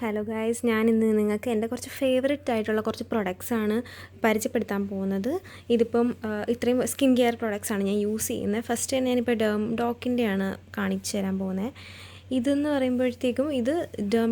Hello guys, ഞാനിന്ന് നിങ്ങൾക്ക് എൻ്റെ കുറച്ച് ഫേവററ്റ് ആയിട്ടുള്ള കുറച്ച് പ്രൊഡക്ട്സാണ് പരിചയപ്പെടുത്താൻ പോകുന്നത്. ഇതിപ്പം ഇത്രയും സ്കിൻ കെയർ പ്രൊഡക്ട്സാണ് ഞാൻ യൂസ് ചെയ്യുന്നത്. ഫസ്റ്റ് തന്നെ ഞാനിപ്പോൾ ഡോക്കിൻ്റെയാണ് കാണിച്ചു തരാൻ പോകുന്നത്. ഇതെന്ന് പറയുമ്പോഴത്തേക്കും ഇത്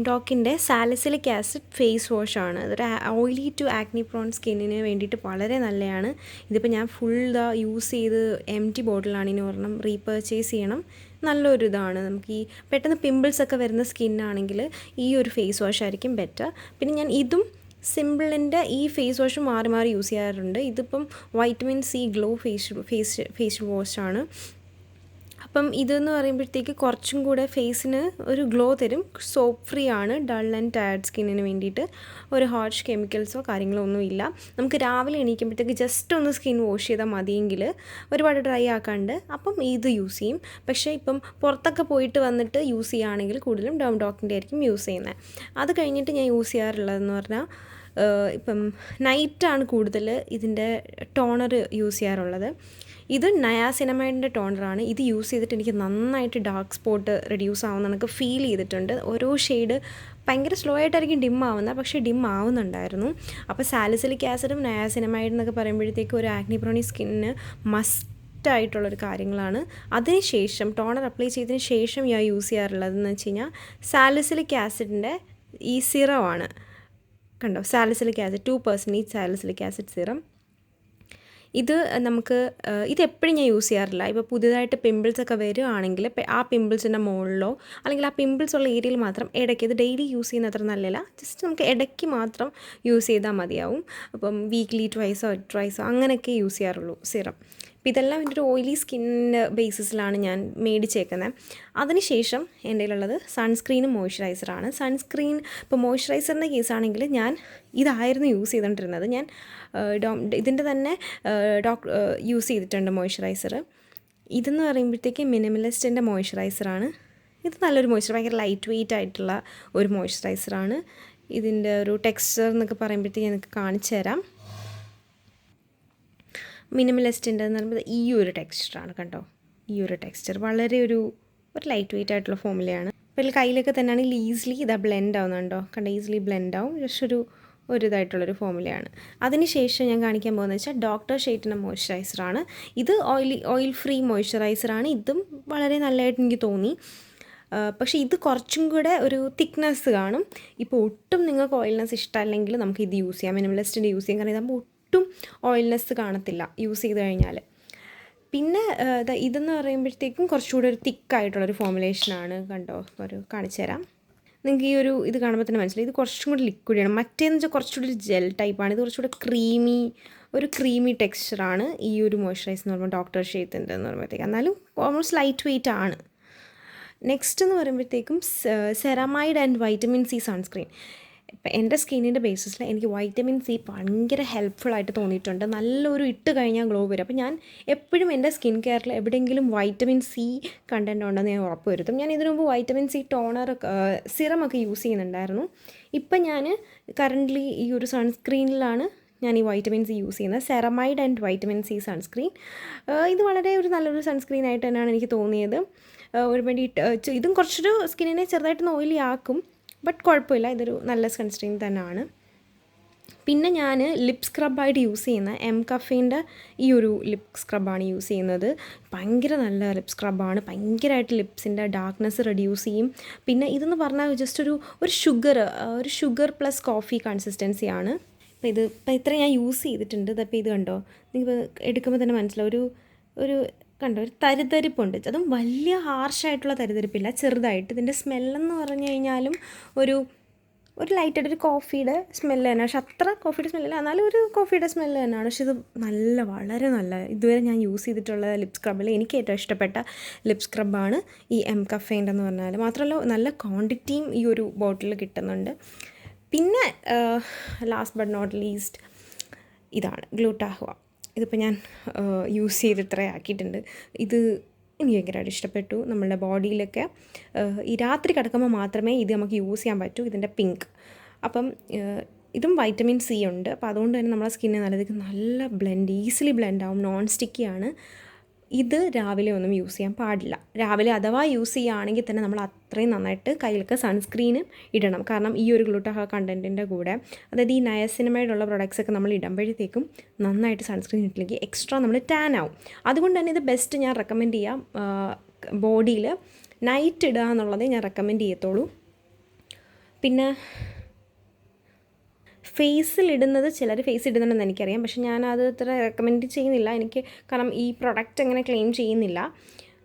ഡോക്കിൻ്റെ സാലിസിലിക് ആസിഡ് ഫേസ് വാഷാണ്. ഇതൊരു ഓയിലി ടു ആക്നി പ്രോൺ സ്കിന്നിന് വേണ്ടിയിട്ട് വളരെ നല്ലതാണ്. ഇതിപ്പോൾ ഞാൻ ഫുൾ യൂസ് ചെയ്ത് എംറ്റി ബോട്ടിലാണ്. ഇനി ഒരെണ്ണം റീപർച്ചേസ് ചെയ്യണം. നല്ലൊരു ഇതാണ്. നമുക്ക് ഈ പെട്ടെന്ന് പിമ്പിൾസൊക്കെ വരുന്ന സ്കിന്നാണെങ്കിൽ ഈ ഒരു ഫേസ് വാഷ് ആയിരിക്കും ബെറ്റർ. പിന്നെ ഞാൻ ഇതും സിമ്പിളിൻ്റെ ഈ ഫേസ് വാഷും മാറി മാറി യൂസ് ചെയ്യാറുണ്ട്. ഇതിപ്പം വൈറ്റമിൻ സി ഗ്ലോ ഫേഷ്യൽ വാഷാണ്. അപ്പം ഇതെന്ന് പറയുമ്പോഴത്തേക്ക് കുറച്ചും കൂടെ ഫേസിന് ഒരു ഗ്ലോ തരും. സോപ്പ് ഫ്രീ ആണ്. ഡൾ ആൻഡ് ടയർഡ് സ്കിന്നിന് വേണ്ടിയിട്ട് ഒരു ഹാർഷ് കെമിക്കൽസോ കാര്യങ്ങളോ ഒന്നുമില്ല. നമുക്ക് രാവിലെ എണീക്കുമ്പോഴത്തേക്ക് ജസ്റ്റ് ഒന്ന് സ്കിൻ വാഷ് ചെയ്താൽ മതിയെങ്കിൽ ഒരുപാട് ഡ്രൈ ആക്കാണ്ട് അപ്പം ഇത് യൂസ് ചെയ്യും. പക്ഷേ ഇപ്പം പുറത്തൊക്കെ പോയിട്ട് വന്നിട്ട് യൂസ് ചെയ്യുകയാണെങ്കിൽ കൂടുതലും ഡോക്കിൻ്റെ ആയിരിക്കും യൂസ് ചെയ്യുന്നത്. അത് കഴിഞ്ഞിട്ട് ഞാൻ യൂസ് ചെയ്യാറുള്ളതെന്ന് പറഞ്ഞാൽ ഇപ്പം നൈറ്റാണ് കൂടുതൽ ഇതിൻ്റെ ടോണർ യൂസ് ചെയ്യാറുള്ളത്. ഇത് നയാസിനമൈഡിൻ്റെ ടോണറാണ്. ഇത് യൂസ് ചെയ്തിട്ട് എനിക്ക് നന്നായിട്ട് ഡാർക്ക് സ്പോട്ട് റെഡ്യൂസ് ആവുന്ന എനിക്ക് ഫീൽ ചെയ്തിട്ടുണ്ട്. ഓരോ ഷെയ്ഡ് ഭയങ്കര സ്ലോ ആയിട്ടായിരിക്കും ഡിം ആവുന്നത്, പക്ഷേ ഡിം ആവുന്നുണ്ടായിരുന്നു. അപ്പോൾ സാലിസിലിക് ആസിഡും നയാസിനമൈഡ് എന്നൊക്കെ പറയുമ്പോഴത്തേക്കും ഒരു ആക്നി പ്രോണി സ്കിന്നിന് മസ്റ്റായിട്ടുള്ളൊരു കാര്യങ്ങളാണ്. അതിനുശേഷം ടോണർ അപ്ലൈ ചെയ്തതിന് ശേഷം ഞാൻ യൂസ് ചെയ്യാറുള്ളതെന്ന് വെച്ച് കഴിഞ്ഞാൽ സാലിസിലിക് ആസിഡിൻ്റെ ഈ സിറമാണ്. കണ്ടോ, salicylic acid 2% salicylic acid serum. ഇത് നമുക്ക് ഇതെപ്പോഴും ഞാൻ യൂസ് ചെയ്യാറില്ല. ഇപ്പോൾ പുതിയതായിട്ട് പിമ്പിൾസൊക്കെ വരികയാണെങ്കിൽ ആ പിമ്പിൾസിൻ്റെ മുകളിലോ അല്ലെങ്കിൽ ആ പിമ്പിൾസ് ഉള്ള ഏരിയയിൽ മാത്രം ഇടയ്ക്ക്, ഇത് ഡെയിലി യൂസ് ചെയ്യുന്ന അത്ര നല്ലതല്ല, ജസ്റ്റ് നമുക്ക് ഇടയ്ക്ക് മാത്രം യൂസ് ചെയ്താൽ മതിയാവും. അപ്പം വീക്ക്ലി ട്വൈസോ അങ്ങനെയൊക്കെ യൂസ് ചെയ്യാറുള്ളൂ സിറം. അപ്പോൾ ഇതെല്ലാം എൻ്റെ ഒരു ഓയിലി സ്കിന്നിൻ്റെ ബേസിസിലാണ് ഞാൻ മേടിച്ചേക്കുന്നത്. അതിനുശേഷം എൻ്റെ കയ്യിലുള്ളത് സൺസ്ക്രീനും മോയ്സ്ചറൈസറാണ്. സൺസ്ക്രീൻ ഇപ്പോൾ മോയ്സ്ചറൈസറിൻ്റെ കേസാണെങ്കിൽ ഞാൻ ഇതായിരുന്നു യൂസ് ചെയ്തുകൊണ്ടിരുന്നത്. ഞാൻ ഇതിൻ്റെ തന്നെ യൂസ് ചെയ്തിട്ടുണ്ട് മോയ്സ്ചറൈസർ. ഇതെന്ന് പറയുമ്പോഴത്തേക്ക് മിനിമലിസ്റ്റിൻ്റെ മോയ്സ്ചറൈസറാണ്. ഇത് നല്ലൊരു ഭയങ്കര ലൈറ്റ് വെയ്റ്റ് ആയിട്ടുള്ള ഒരു മോയ്സ്ചറൈസറാണ്. ഇതിൻ്റെ ഒരു ടെക്സ്ചർ എന്നൊക്കെ പറയുമ്പോഴത്തേക്ക് എനിക്ക് കാണിച്ചു തരാം. മിനിമലിസ്റ്റിൻ്റെ എന്ന് പറയുമ്പോൾ ഈ ഒരു ടെക്സ്ചറാണ്. കണ്ടോ, ഈ ഒരു ടെക്സ്ചർ വളരെ ഒരു ലൈറ്റ് വെയ്റ്റ് ആയിട്ടുള്ള ഫോമിലയാണ്. അപ്പോൾ കയ്യിലൊക്കെ തന്നെ ആണെങ്കിൽ ഈസിലി ഇതാ ബ്ലെൻഡ് ആവുന്നുണ്ടോ, കണ്ടോ, ഈസിലി ബ്ലെൻഡ് ആവും. ജസ്റ്റ് ഒരു ഇതായിട്ടുള്ളൊരു ഫോമിലയാണ്. അതിനുശേഷം ഞാൻ കാണിക്കാൻ പോകുന്നത് വെച്ചാൽ ഡോക്ടർ ഷെയ്റ്റിൻ്റെ മോയ്സ്ചറൈസറാണ്. ഇത് ഓയിൽ ഫ്രീ മോയ്സ്ചറൈസറാണ്. ഇതും വളരെ നല്ലതായിട്ട് എനിക്ക് തോന്നി. പക്ഷേ ഇത് കുറച്ചും കൂടെ ഒരു തിക്നെസ് കാണും. ഇപ്പോൾ ഒട്ടും നിങ്ങൾക്ക് ഓയിൽനെസ് ഇഷ്ടമല്ലെങ്കിൽ നമുക്ക് ഇത് യൂസ് ചെയ്യാം, മിനിമലിസ്റ്റിൻ്റെ യൂസ് ചെയ്യാം. കാരണം ഇതാകുമ്പോൾ ഒട്ടും ഓയിൽനെസ് കാണത്തില്ല യൂസ് ചെയ്ത് കഴിഞ്ഞാൽ. പിന്നെ ഇതെന്ന് പറയുമ്പോഴത്തേക്കും കുറച്ചുകൂടെ ഒരു തിക്കായിട്ടുള്ളൊരു ഫോമുലേഷനാണ്. കണ്ടോ, കാണിച്ചു തരാം. നിങ്ങൾക്ക് ഈ ഇത് കാണുമ്പോൾ തന്നെ മനസ്സിലായി ഇത് കുറച്ചും കൂടി ലിക്വിഡാണ്. മറ്റേന്ന് വെച്ചാൽ കുറച്ചുകൂടി ഒരു ജെൽ ടൈപ്പാണ്. ഇത് കുറച്ചുകൂടെ ക്രീമി ടെക്സ്ചറാണ് ഈ ഒരു മോയ്സ്ചറൈസർ എന്ന് പറയുമ്പോൾ ഡോക്ടർ ഷെയ്ത്തിൻ്റെ എന്ന് പറയുമ്പോഴത്തേക്ക്. എന്നാലും ഓൾമോസ്റ്റ് ലൈറ്റ് വെയ്റ്റ് ആണ്. നെക്സ്റ്റ് എന്ന് പറയുമ്പോഴത്തേക്കും ceramide and vitamin C sunscreen. ഇപ്പം എൻ്റെ സ്കിന്നിൻ്റെ ബേസിസിൽ എനിക്ക് വൈറ്റമിൻ സി ഭയങ്കര ഹെൽപ്ഫുള്ളായിട്ട് തോന്നിയിട്ടുണ്ട്. നല്ലൊരു ഇട്ട് കഴിഞ്ഞാൽ ഗ്ലോ വരും. അപ്പോൾ ഞാൻ എപ്പോഴും എൻ്റെ സ്കിൻ കെയറിൽ എവിടെയെങ്കിലും വൈറ്റമിൻ സി കണ്ടൻറ്റ് ഉണ്ടെന്ന് ഞാൻ ഉറപ്പ് വരുത്തും. ഞാൻ ഇതിനു മുമ്പ് വൈറ്റമിൻ സി ടോണർ സിറമൊക്കെ യൂസ് ചെയ്യുന്നുണ്ടായിരുന്നു. ഇപ്പം ഞാൻ കറൻ്റ്ലി ഈ ഒരു സൺസ്ക്രീനിലാണ് ഞാൻ ഈ വൈറ്റമിൻ സി യൂസ് ചെയ്യുന്നത്. Ceramide and vitamin C sunscreen. ഇത് വളരെ നല്ലൊരു സൺസ്ക്രീൻ ആയിട്ട് തന്നെയാണ് എനിക്ക് തോന്നിയത്. ഇതും കുറച്ചൊരു സ്കിന്നിനെ ചെറുതായിട്ടൊന്ന് ഓയിലി ആക്കും, ബട്ട് കുഴപ്പമില്ല, ഇതൊരു നല്ല സൺസ്ക്രീൻ തന്നെയാണ്. പിന്നെ ഞാൻ ലിപ് സ്ക്രബായിട്ട് യൂസ് ചെയ്യുന്ന കഫേൻ്റെ ഈ ഒരു ലിപ് സ്ക്രബാണ് യൂസ് ചെയ്യുന്നത്. ഭയങ്കര നല്ല ലിപ് സ്ക്രബാണ്. ഭയങ്കരമായിട്ട് ലിപ്സിൻ്റെ ഡാർക്ക്നെസ് റെഡ്യൂസ് ചെയ്യും. പിന്നെ ഇതെന്ന് പറഞ്ഞാൽ ജസ്റ്റ് ഒരു ഷുഗർ പ്ലസ് കോഫി കൺസിസ്റ്റൻസിയാണ്. ഇപ്പോൾ ഇത്ര ഞാൻ യൂസ് ചെയ്തിട്ടുണ്ട്. അപ്പോൾ ഇത് കണ്ടോ, നിങ്ങൾക്ക് എടുക്കുമ്പോൾ തന്നെ മനസ്സിലാവും ഒരു കണ്ടോ, ഒരു തരിതരിപ്പുണ്ട്. അതും വലിയ ഹാർഷായിട്ടുള്ള തരിതരിപ്പില്ല, ചെറുതായിട്ട്. ഇതിൻ്റെ സ്മെല്ലെന്ന് പറഞ്ഞു കഴിഞ്ഞാലും ഒരു ലൈറ്റായിട്ട് ഒരു കോഫിയുടെ സ്മെല്ല് തന്നെ. പക്ഷെ അത്ര കോഫിയുടെ സ്മെല്ലില്ല, എന്നാലും ഒരു കോഫിയുടെ സ്മെല്ല് തന്നെയാണ്. പക്ഷെ ഇത് വളരെ നല്ല, ഇതുവരെ ഞാൻ യൂസ് ചെയ്തിട്ടുള്ള ലിപ് സ്ക്രബിൽ എനിക്ക് ഏറ്റവും ഇഷ്ടപ്പെട്ട ലിപ് സ്ക്രബാണ് ഈ കഫേൻ്റെ എന്ന് പറഞ്ഞാൽ. മാത്രമല്ല നല്ല ക്വാണ്ടിറ്റിയും ഈ ഒരു ബോട്ടിൽ കിട്ടുന്നുണ്ട്. പിന്നെ ലാസ്റ്റ് ബട്ട് നോട്ട് ലീസ്റ്റ് ഇതാണ് ഗ്ലൂട്ടാഹുവ. ഇതിപ്പോൾ ഞാൻ യൂസ് ചെയ്ത് ഇത്ര ആക്കിയിട്ടുണ്ട്. ഇത് എനിക്ക് ഭയങ്കരമായിട്ട് ഇഷ്ടപ്പെട്ടു. നമ്മളുടെ ബോഡിയിലൊക്കെ ഈ രാത്രി കിടക്കുമ്പോൾ മാത്രമേ ഇത് നമുക്ക് യൂസ് ചെയ്യാൻ പറ്റൂ. ഇതിൻ്റെ പിങ്ക്. അപ്പം ഇതും വൈറ്റമിൻ സി ഉണ്ട്. അപ്പോൾ അതുകൊണ്ട് തന്നെ നമ്മളെ സ്കിന്ന് നല്ല ഈസിലി ബ്ലെൻഡ് ആവും. നോൺ സ്റ്റിക്കിയാണ്. ഇത് രാവിലെ ഒന്നും യൂസ് ചെയ്യാൻ പാടില്ല. രാവിലെ അഥവാ യൂസ് ചെയ്യുകയാണെങ്കിൽ തന്നെ നമ്മൾ അത്രയും നന്നായിട്ട് കയ്യിലൊക്കെ സൺസ്ക്രീനും ഇടണം. കാരണം ഈ ഒരു ഗ്ലൂട്ടാഹ കണ്ടൻറ്റിൻ്റെ കൂടെ, അതായത് ഈ നയസിനമൈഡുള്ള പ്രൊഡക്ട്സൊക്കെ നമ്മൾ ഇടുമ്പോഴത്തേക്കും നന്നായിട്ട് സൺസ്ക്രീൻ ഇട്ടില്ലെങ്കിൽ എക്സ്ട്രാ നമ്മൾ ടാൻ ആവും. അതുകൊണ്ട് തന്നെ ഇത് ബെസ്റ്റ് ഞാൻ റെക്കമെൻഡ് ചെയ്യാം, ബോഡിയിൽ നൈറ്റ് ഇടുക എന്നുള്ളതേ ഞാൻ റെക്കമെൻഡ് ചെയ്യത്തുള്ളൂ. പിന്നെ ഫേസിലിടുന്നത് ചിലർ ഫേസ് ഇടുന്നുണ്ടെന്ന് എനിക്കറിയാം, പക്ഷെ ഞാനത് അത്ര റെക്കമെൻഡ് ചെയ്യുന്നില്ല. എനിക്ക് കാരണം ഈ പ്രൊഡക്റ്റ് അങ്ങനെ ക്ലെയിം ചെയ്യുന്നില്ല.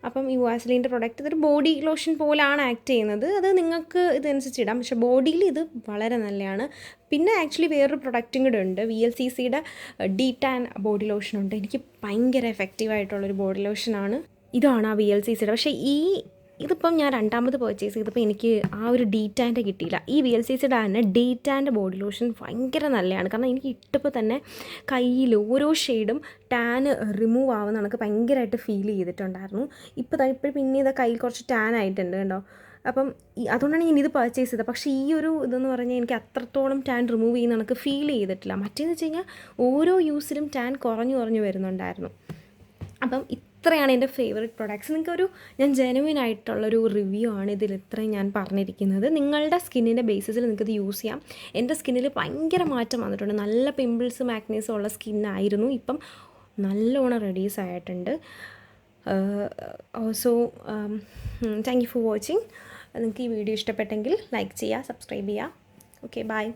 അപ്പം ഈ വാസലിൻ്റെ പ്രൊഡക്റ്റ് ഇതൊരു ബോഡി ലോഷൻ പോലാണ് ആക്ട് ചെയ്യുന്നത്. അത് നിങ്ങൾക്ക് ഇതനുസരിച്ച് ഇടാം, പക്ഷേ ബോഡിയിൽ ഇത് വളരെ നല്ലതാണ്. പിന്നെ ആക്ച്വലി വേറൊരു പ്രൊഡക്റ്റും കൂടെ ഉണ്ട്, VLCCയുടെ ഡീടാൻ ബോഡി ലോഷനുണ്ട്. എനിക്ക് ഭയങ്കര എഫക്റ്റീവായിട്ടുള്ളൊരു ബോഡി ലോഷനാണ്. ഇതാണ് ആ VLCCയുടെ. പക്ഷേ ഇതിപ്പം ഞാൻ രണ്ടാമത് പർച്ചേസ് ചെയ്തപ്പോൾ എനിക്ക് ആ ഒരു ഡീറ്റാൻ്റെ കിട്ടിയില്ല. ഈ VLCCയുടെ തന്നെ ഡീറ്റാൻ്റെ ബോഡി ലോഷൻ ഭയങ്കര നല്ലതാണ്. കാരണം എനിക്ക് ഇട്ടപ്പോൾ തന്നെ കയ്യിൽ ഓരോ ഷെയ്ഡും ടാൻ റിമൂവ് ആവുന്ന എനിക്ക് ഭയങ്കരമായിട്ട് ഫീൽ ചെയ്തിട്ടുണ്ടായിരുന്നു. ഇപ്പോൾ പിന്നെ ഇത് കയ്യിൽ കുറച്ച് ടാൻ ആയിട്ടുണ്ട് കണ്ടോ. അപ്പം അതുകൊണ്ടാണ് ഞാൻ ഇത് പർച്ചേസ് ചെയ്തത്. പക്ഷേ ഈ ഒരു ഇതെന്ന് പറഞ്ഞാൽ എനിക്ക് അത്രത്തോളം ടാൻ റിമൂവ് ചെയ്യുന്ന എനിക്ക് ഫീൽ ചെയ്തിട്ടില്ല. മറ്റേന്ന് വെച്ച് കഴിഞ്ഞാൽ ഓരോ യൂസിലും ടാൻ കുറഞ്ഞു വരുന്നുണ്ടായിരുന്നു. അപ്പം ഇത്രയാണ് എൻ്റെ ഫേവറേറ്റ് പ്രൊഡക്ട്സ്. ഞാൻ ജെനുവിൻ ആയിട്ടുള്ളൊരു റിവ്യൂ ആണ് ഇതിൽ ഇത്രയും ഞാൻ പറഞ്ഞിരിക്കുന്നത്. നിങ്ങളുടെ സ്കിന്നിൻ്റെ ബേസിസിൽ നിങ്ങൾക്കിത് യൂസ് ചെയ്യാം. എൻ്റെ സ്കിന്നിൽ ഭയങ്കര മാറ്റം വന്നിട്ടുണ്ട്. നല്ല പിമ്പിൾസും ആക്നീസും ഉള്ള സ്കിന്നായിരുന്നു, ഇപ്പം നല്ലോണം റെഡ്യൂസ് ആയിട്ടുണ്ട്. So thank you for watching. നിങ്ങൾക്ക് ഈ വീഡിയോ ഇഷ്ടപ്പെട്ടെങ്കിൽ ലൈക്ക് ചെയ്യുക, സബ്സ്ക്രൈബ് ചെയ്യുക. Okay, by.